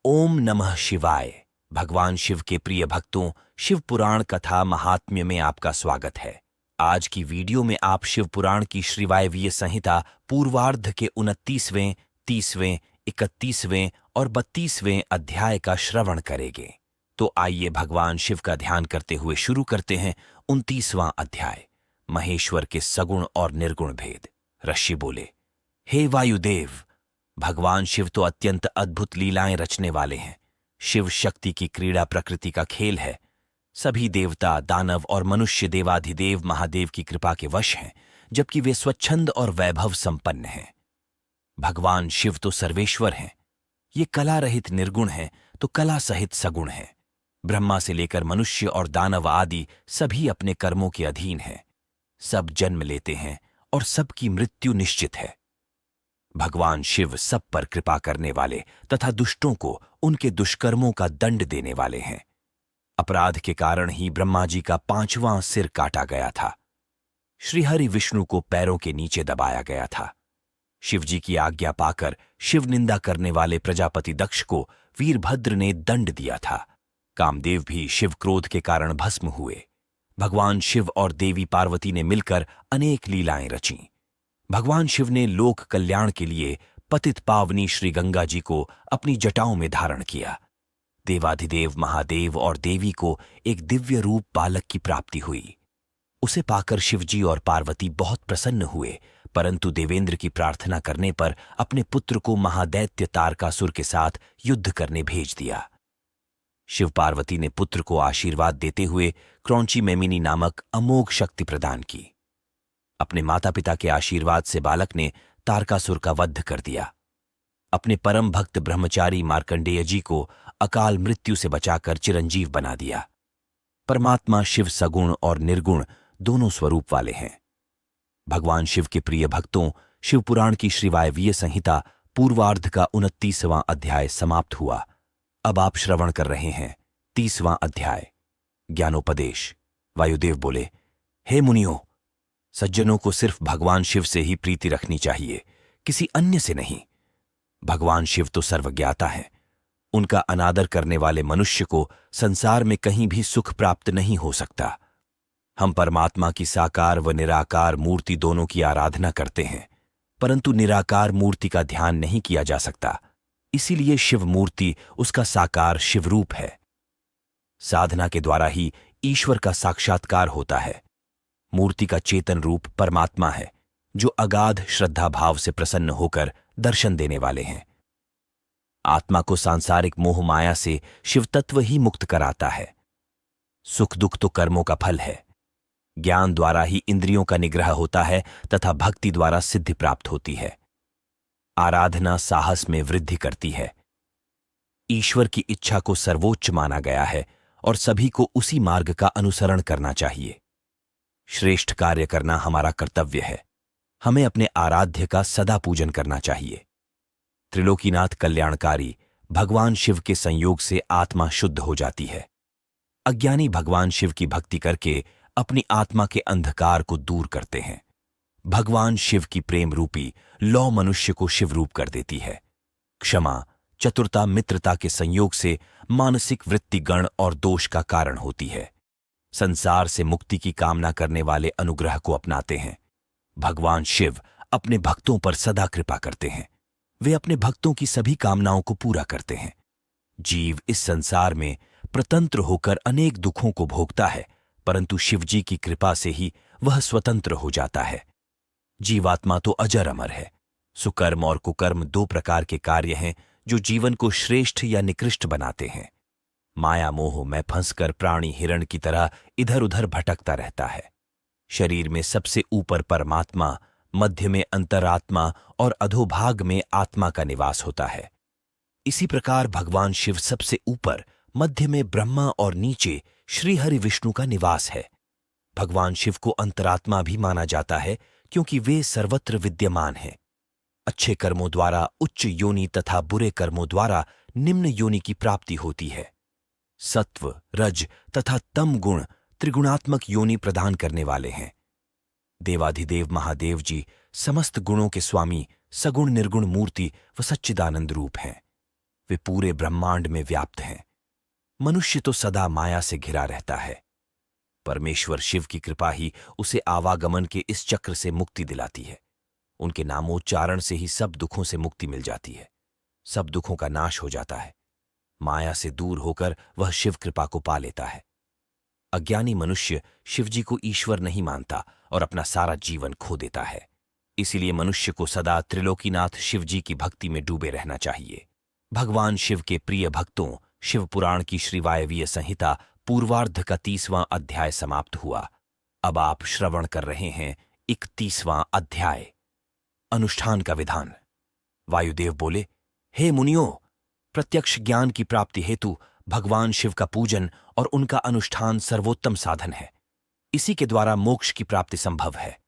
ओम नमः शिवाय। भगवान शिव के प्रिय भक्तों, शिव पुराण कथा महात्म्य में आपका स्वागत है। आज की वीडियो में आप शिव पुराण की श्रीवायवीय संहिता पूर्वार्ध के 29वें, 30वें, 31वें और 32वें अध्याय का श्रवण करेंगे। तो आइए भगवान शिव का ध्यान करते हुए शुरू करते हैं। 29वां अध्याय, महेश्वर के सगुण और निर्गुण भेद। ऋषि बोले, हे वायुदेव, भगवान शिव तो अत्यंत अद्भुत लीलाएं रचने वाले हैं। शिव शक्ति की क्रीड़ा प्रकृति का खेल है। सभी देवता, दानव और मनुष्य देवाधिदेव महादेव की कृपा के वश हैं, जबकि वे स्वच्छंद और वैभव संपन्न हैं। भगवान शिव तो सर्वेश्वर हैं। ये कला रहित निर्गुण हैं तो कला सहित सगुण हैं। ब्रह्मा से लेकर मनुष्य और दानव आदि सभी अपने कर्मों के अधीन हैं। सब जन्म लेते हैं और सबकी मृत्यु निश्चित है। भगवान शिव सब पर कृपा करने वाले तथा दुष्टों को उनके दुष्कर्मों का दंड देने वाले हैं। अपराध के कारण ही ब्रह्मा जी का 5वां सिर काटा गया था। श्रीहरि विष्णु को पैरों के नीचे दबाया गया था। शिवजी की आज्ञा पाकर शिव निंदा करने वाले प्रजापति दक्ष को वीरभद्र ने दंड दिया था। कामदेव भी शिव क्रोध के कारण भस्म हुए। भगवान शिव और देवी पार्वती ने मिलकर अनेक लीलाएं रचीं। भगवान शिव ने लोक कल्याण के लिए पतित पावनी श्री गंगा जी को अपनी जटाओं में धारण किया। देवाधिदेव महादेव और देवी को एक दिव्य रूप बालक की प्राप्ति हुई। उसे पाकर शिवजी और पार्वती बहुत प्रसन्न हुए, परंतु देवेंद्र की प्रार्थना करने पर अपने पुत्र को महादैत्य तारकासुर के साथ युद्ध करने भेज दिया। शिव पार्वती ने पुत्र को आशीर्वाद देते हुए क्रौंची मेमिनी नामक अमोघ शक्ति प्रदान की। अपने माता पिता के आशीर्वाद से बालक ने तारकासुर का वध कर दिया। अपने परम भक्त ब्रह्मचारी मार्कंडेय जी को अकाल मृत्यु से बचाकर चिरंजीव बना दिया। परमात्मा शिव सगुण और निर्गुण दोनों स्वरूप वाले हैं। भगवान शिव के प्रिय भक्तों, शिव पुराण की श्रीवायवीय संहिता पूर्वार्ध का 29वां अध्याय समाप्त हुआ। अब आप श्रवण कर रहे हैं 30वां अध्याय, ज्ञानोपदेश। वायुदेव बोले, हे मुनियों, सज्जनों को सिर्फ भगवान शिव से ही प्रीति रखनी चाहिए, किसी अन्य से नहीं। भगवान शिव तो सर्वज्ञाता हैं। उनका अनादर करने वाले मनुष्य को संसार में कहीं भी सुख प्राप्त नहीं हो सकता। हम परमात्मा की साकार व निराकार मूर्ति दोनों की आराधना करते हैं, परंतु निराकार मूर्ति का ध्यान नहीं किया जा सकता। इसीलिए शिव मूर्ति उसका साकार शिवरूप है। साधना के द्वारा ही ईश्वर का साक्षात्कार होता है। मूर्ति का चेतन रूप परमात्मा है, जो अगाध श्रद्धा भाव से प्रसन्न होकर दर्शन देने वाले हैं। आत्मा को सांसारिक मोह माया से शिव तत्व ही मुक्त कराता है। सुख दुख तो कर्मों का फल है। ज्ञान द्वारा ही इंद्रियों का निग्रह होता है तथा भक्ति द्वारा सिद्धि प्राप्त होती है। आराधना साहस में वृद्धि करती है। ईश्वर की इच्छा को सर्वोच्च माना गया है और सभी को उसी मार्ग का अनुसरण करना चाहिए। श्रेष्ठ कार्य करना हमारा कर्तव्य है। हमें अपने आराध्य का सदा पूजन करना चाहिए। त्रिलोकीनाथ कल्याणकारी भगवान शिव के संयोग से आत्मा शुद्ध हो जाती है। अज्ञानी भगवान शिव की भक्ति करके अपनी आत्मा के अंधकार को दूर करते हैं। भगवान शिव की प्रेम रूपी लौ मनुष्य को शिवरूप कर देती है। क्षमा, चतुरता, मित्रता के संयोग से मानसिक वृत्ति गण और दोष का कारण होती है। संसार से मुक्ति की कामना करने वाले अनुग्रह को अपनाते हैं। भगवान शिव अपने भक्तों पर सदा कृपा करते हैं। वे अपने भक्तों की सभी कामनाओं को पूरा करते हैं। जीव इस संसार में प्रतंत्र होकर अनेक दुखों को भोगता है, परंतु शिवजी की कृपा से ही वह स्वतंत्र हो जाता है। जीवात्मा तो अजर अमर है। सुकर्म और कुकर्म दो प्रकार के कार्य हैं जो जीवन को श्रेष्ठ या निकृष्ट बनाते हैं। माया मोह में फंसकर प्राणी हिरण की तरह इधर उधर भटकता रहता है। शरीर में सबसे ऊपर परमात्मा, मध्य में अंतरात्मा और अधोभाग में आत्मा का निवास होता है। इसी प्रकार भगवान शिव सबसे ऊपर, मध्य में ब्रह्मा और नीचे श्रीहरि विष्णु का निवास है। भगवान शिव को अंतरात्मा भी माना जाता है क्योंकि वे सर्वत्र विद्यमान हैं। अच्छे कर्मों द्वारा उच्च योनि तथा बुरे कर्मों द्वारा निम्न योनि की प्राप्ति होती है। सत्व, रज तथा तम गुण त्रिगुणात्मक योनि प्रदान करने वाले हैं। देवाधिदेव महादेव जी समस्त गुणों के स्वामी, सगुण निर्गुण मूर्ति व सच्चिदानंद रूप हैं। वे पूरे ब्रह्मांड में व्याप्त हैं। मनुष्य तो सदा माया से घिरा रहता है। परमेश्वर शिव की कृपा ही उसे आवागमन के इस चक्र से मुक्ति दिलाती है। उनके नामोच्चारण से ही सब दुखों से मुक्ति मिल जाती है, सब दुखों का नाश हो जाता है। माया से दूर होकर वह शिव कृपा को पा लेता है। अज्ञानी मनुष्य शिवजी को ईश्वर नहीं मानता और अपना सारा जीवन खो देता है। इसीलिए मनुष्य को सदा त्रिलोकीनाथ शिवजी की भक्ति में डूबे रहना चाहिए। भगवान शिव के प्रिय भक्तों, शिव पुराण की श्री वायवीय संहिता पूर्वार्ध का 30वां अध्याय समाप्त हुआ। अब आप श्रवण कर रहे हैं 31वां अध्याय, अनुष्ठान का विधान। वायुदेव बोले, हे मुनियों, प्रत्यक्ष ज्ञान की प्राप्ति हेतु भगवान शिव का पूजन और उनका अनुष्ठान सर्वोत्तम साधन है। इसी के द्वारा मोक्ष की प्राप्ति संभव है।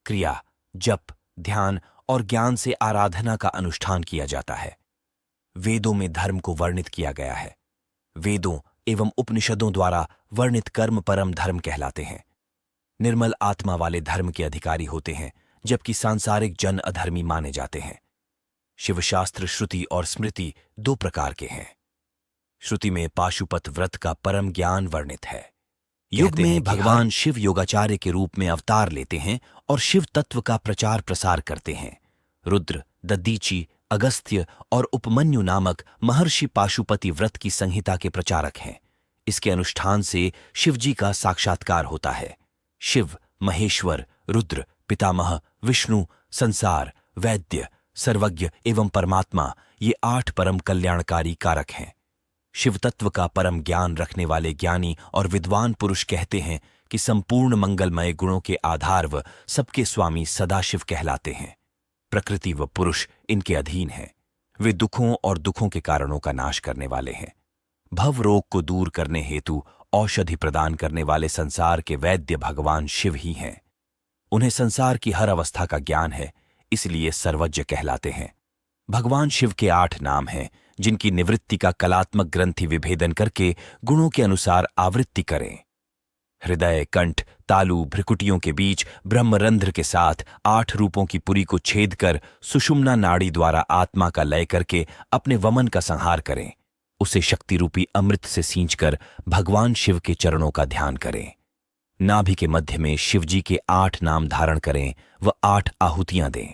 क्रिया, जप, ध्यान और ज्ञान से आराधना का अनुष्ठान किया जाता है। वेदों में धर्म को वर्णित किया गया है। वेदों एवं उपनिषदों द्वारा वर्णित कर्म परम धर्म कहलाते हैं। निर्मल आत्मा वाले धर्म के अधिकारी होते हैं, जबकि सांसारिक जन अधर्मी माने जाते हैं। शिवशास्त्र श्रुति और स्मृति दो प्रकार के हैं। श्रुति में पाशुपत व्रत का परम ज्ञान वर्णित है। युग में भगवान शिव योगाचार्य के रूप में अवतार लेते हैं और शिव तत्व का प्रचार प्रसार करते हैं। रुद्र, दधीचि, अगस्त्य और उपमन्यु नामक महर्षि पाशुपति व्रत की संहिता के प्रचारक हैं। इसके अनुष्ठान से शिवजी का साक्षात्कार होता है। शिव, महेश्वर, रुद्र, पितामह, विष्णु, संसार, वैद्य, सर्वज्ञ एवं परमात्मा, ये 8 परम कल्याणकारी कारक हैं। शिव तत्व का परम ज्ञान रखने वाले ज्ञानी और विद्वान पुरुष कहते हैं कि संपूर्ण मंगलमय गुणों के आधार व सबके स्वामी सदाशिव कहलाते हैं। प्रकृति व पुरुष इनके अधीन हैं। वे दुखों और दुखों के कारणों का नाश करने वाले हैं। भव रोग को दूर करने हेतु औषधि प्रदान करने वाले संसार के वैद्य भगवान शिव ही हैं। उन्हें संसार की हर अवस्था का ज्ञान है, इसलिए सर्वज्ञ कहलाते हैं। भगवान शिव के 8 नाम हैं, जिनकी निवृत्ति का कलात्मक ग्रंथि विभेदन करके गुणों के अनुसार आवृत्ति करें। हृदय, कंठ, तालु, भ्रिकुटियों के बीच ब्रह्मरंध्र के साथ 8 रूपों की पुरी को छेद कर सुषुम्ना नाड़ी द्वारा आत्मा का लय करके अपने वमन का संहार करें। उसे शक्ति रूपी अमृत से सींचकर भगवान शिव के चरणों का ध्यान करें। नाभि के मध्य में शिवजी के 8 नाम धारण करें व 8 आहुतियां दें।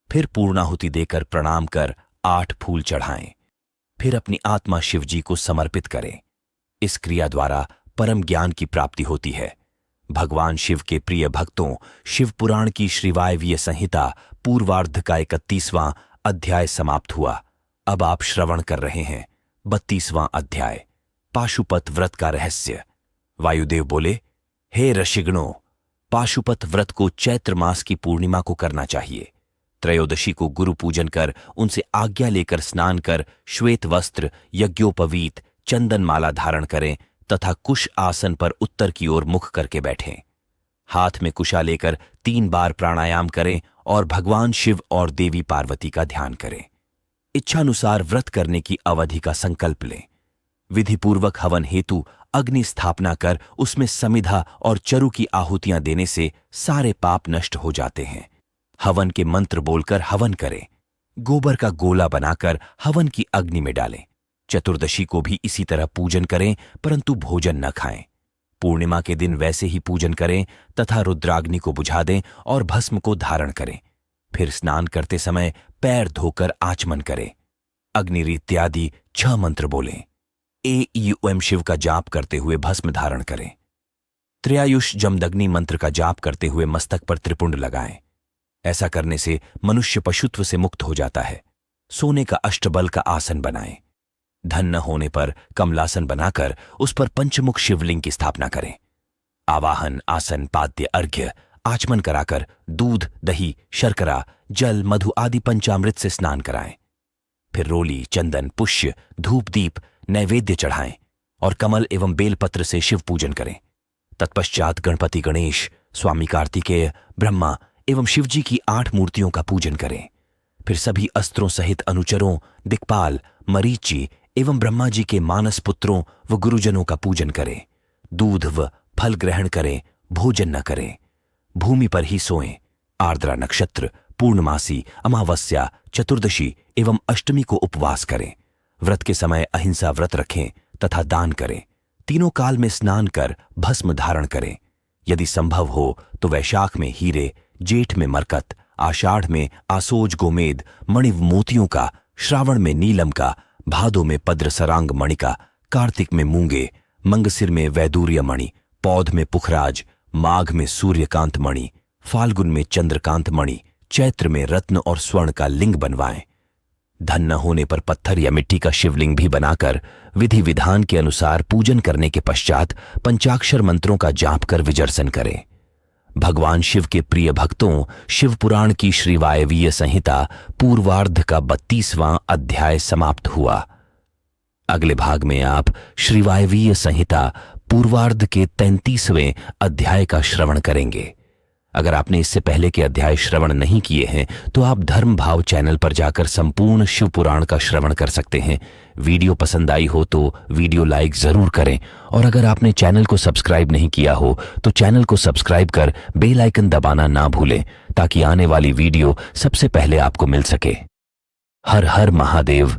फिर पूर्णाहुति देकर प्रणाम कर 8 फूल चढ़ाएं। फिर अपनी आत्मा शिवजी को समर्पित करें। इस क्रिया द्वारा परम ज्ञान की प्राप्ति होती है। भगवान शिव के प्रिय भक्तों, शिव पुराण की श्री वायवीय संहिता पूर्वार्ध का 31वां अध्याय समाप्त हुआ। अब आप श्रवण कर रहे हैं 32वां अध्याय, पाशुपत व्रत का रहस्य। वायुदेव बोले, हे ऋषिगणों, पाशुपत व्रत को चैत्र मास की पूर्णिमा को करना चाहिए। त्रयोदशी को गुरु पूजन कर उनसे आज्ञा लेकर स्नान कर श्वेत वस्त्र, यज्ञोपवीत, चंदन माला धारण करें तथा कुश आसन पर उत्तर की ओर मुख करके बैठें। हाथ में कुशा लेकर 3 बार प्राणायाम करें और भगवान शिव और देवी पार्वती का ध्यान करें। इच्छानुसार व्रत करने की अवधि का संकल्प लें। विधिपूर्वक हवन हेतु अग्नि स्थापना कर उसमें समिधा और चरु की आहुतियां देने से सारे पाप नष्ट हो जाते हैं। हवन के मंत्र बोलकर हवन करें। गोबर का गोला बनाकर हवन की अग्नि में डालें। चतुर्दशी को भी इसी तरह पूजन करें, परंतु भोजन न खाएं। पूर्णिमा के दिन वैसे ही पूजन करें तथा रुद्राग्नि को बुझा दें और भस्म को धारण करें। फिर स्नान करते समय पैर धोकर आचमन करें। अग्निरी इत्यादि 6 मंत्र बोलें। ऐं शिव का जाप करते हुए भस्म धारण करें। त्रयायुष जमदग्नि मंत्र का जाप करते हुए मस्तक पर त्रिपुंड लगाएं। ऐसा करने से मनुष्य पशुत्व से मुक्त हो जाता है। सोने का अष्टबल का आसन बनाएं। धन न होने पर कमलासन बनाकर उस पर पंचमुख शिवलिंग की स्थापना करें। आवाहन, आसन, पाद्य, अर्घ्य, आचमन कराकर दूध, दही, शर्करा, जल, मधु आदि पंचामृत से स्नान कराएं। फिर रोली, चंदन, पुष्य, धूप, दीप, नैवेद्य चढ़ाएं और कमल एवं बेलपत्र से शिव पूजन करें। तत्पश्चात गणपति, गणेश, स्वामी कार्तिकेय, ब्रह्मा एवं शिवजी की 8 मूर्तियों का पूजन करें। फिर सभी अस्त्रों सहित अनुचरों, दिक्पाल, मरीचि एवं ब्रह्मा जी के मानस पुत्रों व गुरुजनों का पूजन करें। दूध व फल ग्रहण करें, भोजन न करें। भूमि पर ही सोएं। आर्द्रा नक्षत्र, पूर्णमासी, अमावस्या, चतुर्दशी एवं अष्टमी को उपवास करें। व्रत के समय अहिंसा व्रत रखें तथा दान करें। तीनों काल में स्नान कर भस्म धारण करें। यदि संभव हो तो वैशाख में हीरे, जेठ में मरकत, आषाढ़ में आसोज गोमेद मणिव मोतियों का, श्रावण में नीलम का, भादो में पद्र सरांग मणि का, कार्तिक में मूंगे, मंगसिर में वैदूर्य मणि, पौध में पुखराज, माघ में सूर्यकांत मणि, फाल्गुन में चंद्रकांत मणि, चैत्र में रत्न और स्वर्ण का लिंग बनवाएं। धन न होने पर पत्थर या मिट्टी का शिवलिंग भी बनाकर विधि विधान के अनुसार पूजन करने के पश्चात पंचाक्षर मंत्रों का जाप कर विजर्सन करें। भगवान शिव के प्रिय भक्तों, शिव पुराण की श्री वायवीय संहिता पूर्वार्ध का 32वां अध्याय समाप्त हुआ। अगले भाग में आप श्री वायवीय संहिता पूर्वार्ध के 33वें अध्याय का श्रवण करेंगे। अगर आपने इससे पहले के अध्याय श्रवण नहीं किए हैं तो आप धर्म भाव चैनल पर जाकर संपूर्ण शिव पुराण का श्रवण कर सकते हैं। वीडियो पसंद आई हो तो वीडियो लाइक जरूर करें, और अगर आपने चैनल को सब्सक्राइब नहीं किया हो तो चैनल को सब्सक्राइब कर बेल आइकन दबाना ना भूलें, ताकि आने वाली वीडियो सबसे पहले आपको मिल सके। हर हर महादेव।